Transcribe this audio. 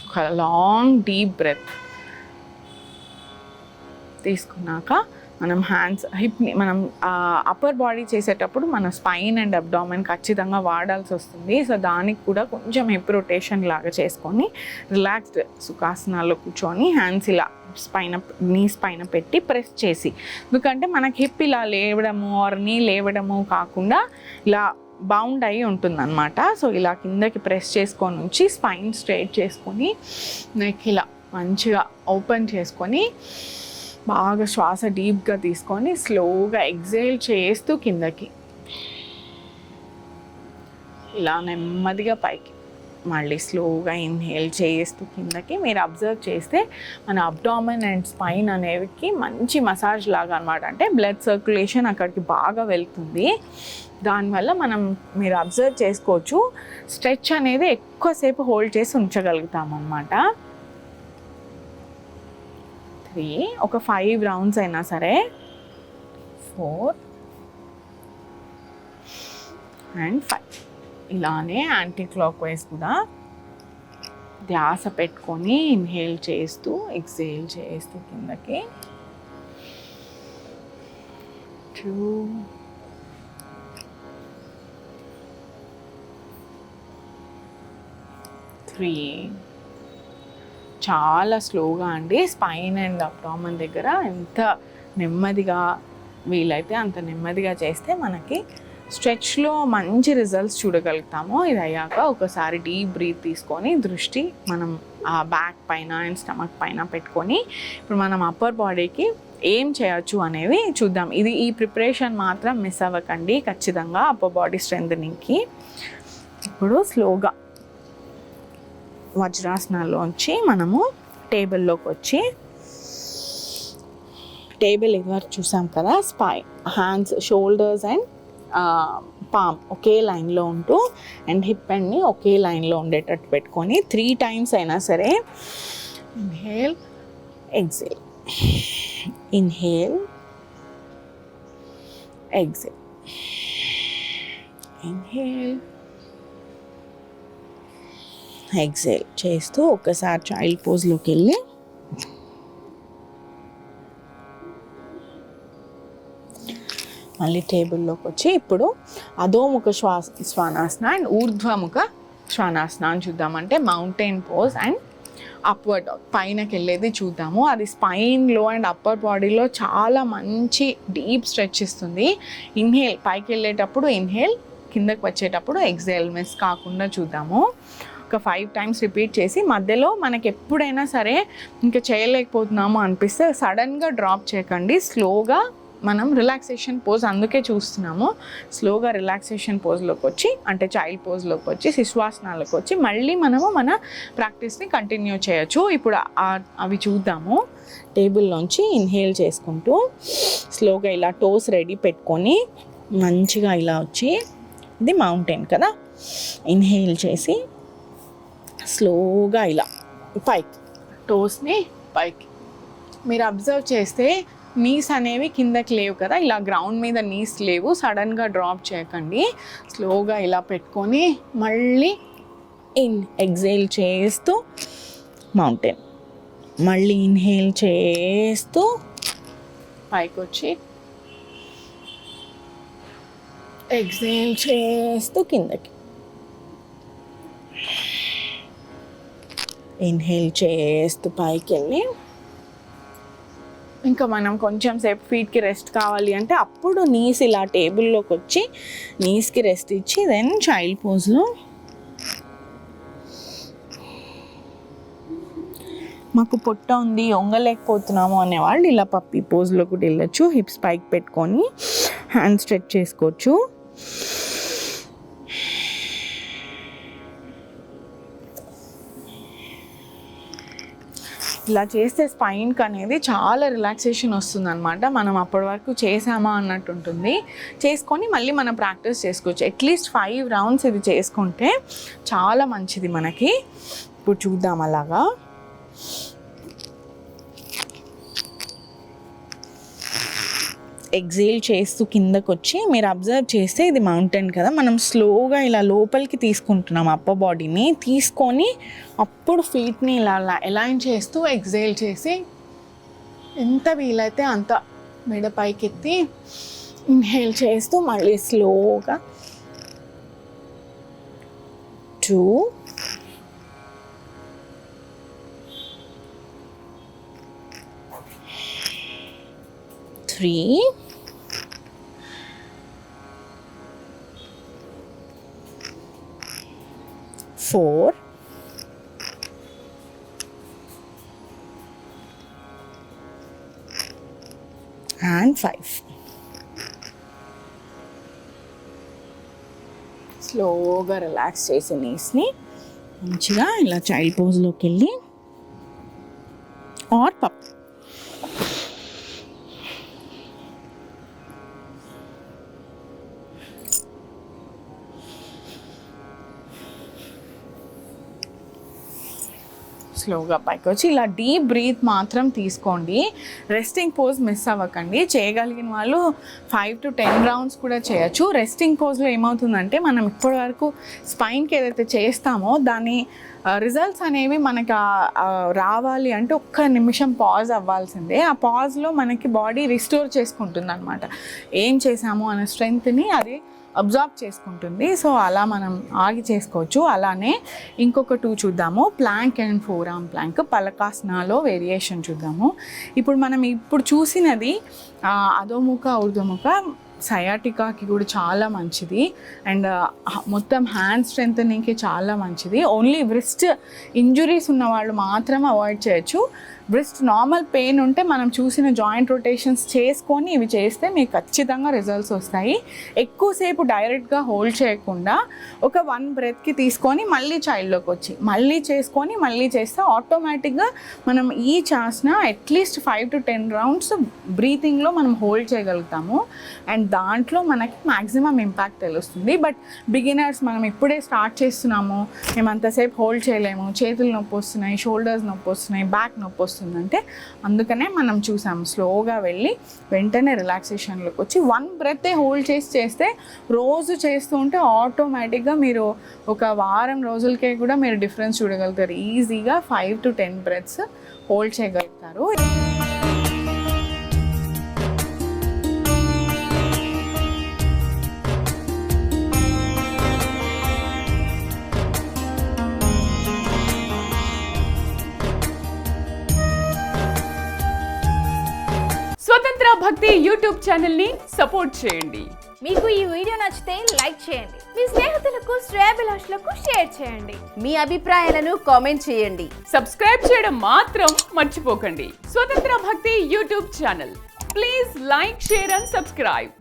ఒక long deep breath తీసుకున్నాక మనం హ్యాండ్స్ హిప్ని మనం అప్పర్ బాడీ చేసేటప్పుడు మన స్పైన్ అండ్ అబ్డామెన్ ఖచ్చితంగా వాడాల్సి వస్తుంది. సో దానికి కూడా కొంచెం హిప్ రొటేషన్ లాగా చేసుకొని రిలాక్స్డ్ సుఖాసనాల్లో కూర్చొని హ్యాండ్స్ ఇలా నీస్ పైన పెట్టి ప్రెస్ చేసి, ఎందుకంటే మనకి హిప్ ఇలా లేవడము ఆర్ నీ లేవడము కాకుండా ఇలా బౌండ్ అయి ఉంటుంది అనమాట. సో ఇలా కిందకి ప్రెస్ చేసుకొని ఉంచి స్పైన్ స్ట్రైట్ చేసుకొని నెక్ ఇలా మంచిగా ఓపెన్ చేసుకొని బాగా శ్వాస డీప్గా తీసుకొని స్లోగా ఎక్సేల్ చేస్తూ కిందకి ఇలా నెమ్మదిగా పైకి మళ్ళీ స్లోగా ఇన్హేల్ చేస్తూ కిందకి. మీరు అబ్జర్వ్ చేస్తే మన అబ్డామెన్ అండ్ స్పైన్ అనేవికి మంచి మసాజ్ లాగా అనమాట. అంటే బ్లడ్ సర్క్యులేషన్ అక్కడికి బాగా వెళ్తుంది. దానివల్ల మీరు అబ్జర్వ్ చేసుకోవచ్చు స్ట్రెచ్ అనేది ఎక్కువసేపు హోల్డ్ చేసి ఉంచగలుగుతాం అన్నమాట. 3 ఒక 5 రౌండ్స్ అయినా సరే, 4 అండ్ 5 ఇలానే యాంటీ క్లాక్ వైజ్ కూడా ధ్యాస పెట్టుకొని ఇన్హేల్ చేస్తూ ఎక్సేల్ చేస్తూ కిందకి 2 3 చాలా స్లోగా అండి. స్పైన్ అండ్ అబ్డామన్ దగ్గర ఎంత నెమ్మదిగా వీలైతే అంత నెమ్మదిగా చేస్తే మనకి స్ట్రెచ్లో మంచి రిజల్ట్స్ చూడగలుగుతాము. ఇది అయ్యాక ఒకసారి డీప్ బ్రీత్ తీసుకొని దృష్టి మనం ఆ బ్యాక్ పైన అండ్ స్టమక్ పైన పెట్టుకొని ఇప్పుడు మనం అప్పర్ బాడీకి ఏం చేయొచ్చు అనేవి చూద్దాం. ఈ ప్రిపరేషన్ మాత్రం మిస్ అవ్వకండి ఖచ్చితంగా అప్పర్ బాడీ స్ట్రెంథనింగ్కి. ఇప్పుడు స్లోగా వజ్రాసనాల్లోంచి మనము టేబుల్లోకి వచ్చి, టేబుల్ ఇదివరకు చూసాం కదా, హ్యాండ్స్ షోల్డర్స్ అండ్ పామ్ ఒకే లైన్లో ఉంటూ అండ్ హిప్ అండ్ని ఒకే లైన్లో ఉండేటట్టు పెట్టుకొని 3 టైమ్స్ అయినా సరే inhale exhale, inhale exhale, inhale exhale చేస్తూ ఒక్కసారి చైల్డ్ పోజ్లోకి వెళ్ళి మళ్ళీ టేబుల్లోకి వచ్చి ఇప్పుడు అధోముఖ శ్వానాసన అండ్ ఊర్ధ్వముఖ శ్వానాసన అని చూద్దామంటే mountain pose and upward dog పైనకి వెళ్ళేది చూద్దాము. అది స్పైన్లో అండ్ అప్పర్ బాడీలో చాలా మంచి డీప్ స్ట్రెచ్ ఇస్తుంది. ఇన్హేల్ పైకి వెళ్ళేటప్పుడు ఇన్హేల్, కిందకి వచ్చేటప్పుడు ఎక్సేల్ మిస్ కాకుండా చూద్దాము. ఒక 5 టైమ్స్ రిపీట్ చేసి మధ్యలో మనకి ఎప్పుడైనా సరే ఇంకా చేయలేకపోతున్నాము అనిపిస్తే సడన్గా డ్రాప్ చేయకండి. స్లోగా మనం రిలాక్సేషన్ పోజ్ అందుకే చూస్తున్నాము. స్లోగా రిలాక్సేషన్ పోజ్లోకి వచ్చి అంటే చైల్డ్ పోజ్లోకి వచ్చి శిశ్వాసనాలకు వచ్చి మళ్ళీ మనము మన ప్రాక్టీస్ని కంటిన్యూ చేయొచ్చు. ఇప్పుడు అవి చూద్దాము. టేబుల్లోంచి ఇన్హేల్ చేసుకుంటూ స్లోగా ఇలా టోస్ రెడీ పెట్టుకొని మంచిగా ఇలా వచ్చి, ఇది మౌంటైన్ కదా, ఇన్హేల్ చేసి స్లోగా ఇలా పైకి టోస్ని పైకి. మీరు అబ్జర్వ్ చేస్తే నీస్ అనేవి కిందకి లేవు కదా, ఇలా గ్రౌండ్ మీద నీస్ లేవు. సడన్గా డ్రాప్ చేయకండి. స్లోగా ఇలా పెట్టుకొని మళ్ళీ ఎక్సేల్ చేస్తూ మౌంటైన్, మళ్ళీ ఇన్హేల్ చేస్తూ పైకి వచ్చి ఎక్సేల్ చేస్తూ కిందకి, ఇన్హేల్ చేస్తూ పైకి వెళ్ళి ఇంకా మనం కొంచెం సేపు ఫీట్కి రెస్ట్ కావాలి అంటే అప్పుడు నీస్ ఇలా టేబుల్లోకి వచ్చి నీస్కి రెస్ట్ ఇచ్చి దెన్ చైల్డ్ పోజ్లో మాకు పొట్ట ఉంది వంగలేకపోతున్నాము అనేవాళ్ళు ఇలా పప్పీ పోజ్లో కూడా వెళ్ళచ్చు. హిప్స్ పైకి పెట్టుకొని హ్యాండ్ స్ట్రెచ్ చేసుకోవచ్చు. ఇలా చేస్తే స్పైన్కి అనేది చాలా రిలాక్సేషన్ వస్తుంది అనమాట. మనం అప్పటి వరకు చేసామా అన్నట్టు ఉంటుంది. చేసుకొని మళ్ళీ మనం ప్రాక్టీస్ చేసుకోవచ్చు. అట్లీస్ట్ 5 రౌండ్స్ ఇది చేసుకుంటే చాలా మంచిది మనకి. ఇప్పుడు చూద్దాం అలాగా. ఎగ్జేల్ చేస్తూ కిందకు వచ్చి మీరు అబ్జర్వ్ చేస్తే ఇది మౌంటైన్ కదా, మనం స్లోగా ఇలా లోపలికి తీసుకుంటున్నాం అప్పర్ బాడీని. తీసుకొని అప్పుడు ఫీట్ని ఇలా అలైన్ చేస్తూ ఎగ్జేల్ చేసి ఎంత వీలైతే అంత మెడ పైకెత్తి ఇన్హేల్ చేస్తూ మళ్ళీ స్లోగా 2 3 4 and 5. స్లోగా రిలాక్స్ చేసి నీస్ని మంచిగా ఇలా చైల్డ్ పోజ్లోకి వెళ్ళి ఆర్ పప్. స్లోగా పైకి వచ్చి ఇలా డీప్ బ్రీత్ మాత్రం తీసుకోండి. రెస్టింగ్ పోజ్ మిస్ అవ్వకండి. చేయగలిగిన వాళ్ళు 5 to 10 రౌండ్స్ కూడా చేయొచ్చు. రెస్టింగ్ పోజ్లో ఏమవుతుందంటే మనం ఇప్పటివరకు స్పైన్కి ఏదైతే చేస్తామో దాని రిజల్ట్స్ అనేవి మనకి రావాలి అంటే ఒక్క నిమిషం పాజ్ అవ్వాల్సిందే. ఆ పాజ్లో మనకి బాడీ రిస్టోర్ చేసుకుంటుంది అనమాట. ఏం చేసాము అనే స్ట్రెంగ్త్ని అది అబ్జార్బ్ చేసుకుంటుంది. సో అలా మనం ఆగి చేసుకోవచ్చు. అలానే ఇంకొక 2 చూద్దాము. Plank and forearm plank, పలకాసనాలో వేరియేషన్ చూద్దాము. ఇప్పుడు మనం చూసినది అధోముఖ ఊర్ధ్వముఖ సయాటికాకి కూడా చాలా మంచిది అండ్ మొత్తం హ్యాండ్ స్ట్రెంథనింగ్కి చాలా మంచిది. ఓన్లీ వ్రిస్ట్ ఇంజురీస్ ఉన్న వాళ్ళు మాత్రం అవాయిడ్ చేయొచ్చు. వ్రిస్ట్ నార్మల్ పెయిన్ ఉంటే మనం చూసిన జాయింట్ రొటేషన్స్ చేసుకొని ఇవి చేస్తే మీకు ఖచ్చితంగా రిజల్ట్స్ వస్తాయి. ఎక్కువసేపు డైరెక్ట్గా హోల్డ్ చేయకుండా ఒక 1 బ్రెత్కి తీసుకొని మళ్ళీ చైల్డ్లోకి వచ్చి మళ్ళీ చేసుకొని మళ్ళీ చేస్తే ఆటోమేటిక్గా మనం ఈ ఆసన అట్లీస్ట్ 5 to 10 రౌండ్స్ బ్రీతింగ్లో మనం హోల్డ్ చేయగలుగుతాము అండ్ దాంట్లో మనకి మ్యాక్సిమం ఇంపాక్ట్ తెలుస్తుంది. బట్ బిగినర్స్ మనం ఇప్పుడే స్టార్ట్ చేస్తున్నాము, మేము అంతసేపు హోల్డ్ చేయలేము, చేతులు నొప్పి వస్తున్నాయి, షోల్డర్స్ నొప్పి వస్తున్నాయి, బ్యాక్ నొప్పి వస్తుందంటే అందుకనే మనం చూసాము స్లోగా వెళ్ళి వెంటనే రిలాక్సేషన్లోకి వచ్చి 1 బ్రెత్ హోల్డ్ చేస్తే రోజు చేస్తూ ఉంటే ఆటోమేటిక్గా మీరు ఒక వారం రోజులకే కూడా మీరు డిఫరెన్స్ చూడగలుగుతారు. ఈజీగా 5 to 10 బ్రెత్స్ హోల్డ్ చేయగలుగుతారు. స్వతంత్ర భక్తి యూట్యూబ్ ఛానల్ ని సపోర్ట్ చేయండి. మీకు ఈ వీడియో నచ్చితే లైక్ చేయండి, మీ స్నేహితులకు శ్రేయోభిలాషులకు షేర్ చేయండి, మీ అభిప్రాయాలను కామెంట్ చేయండి, సబ్స్క్రైబ్ చేయడం మాత్రం మర్చిపోకండి. స్వతంత్ర భక్తి YouTube channel, please like, share and subscribe.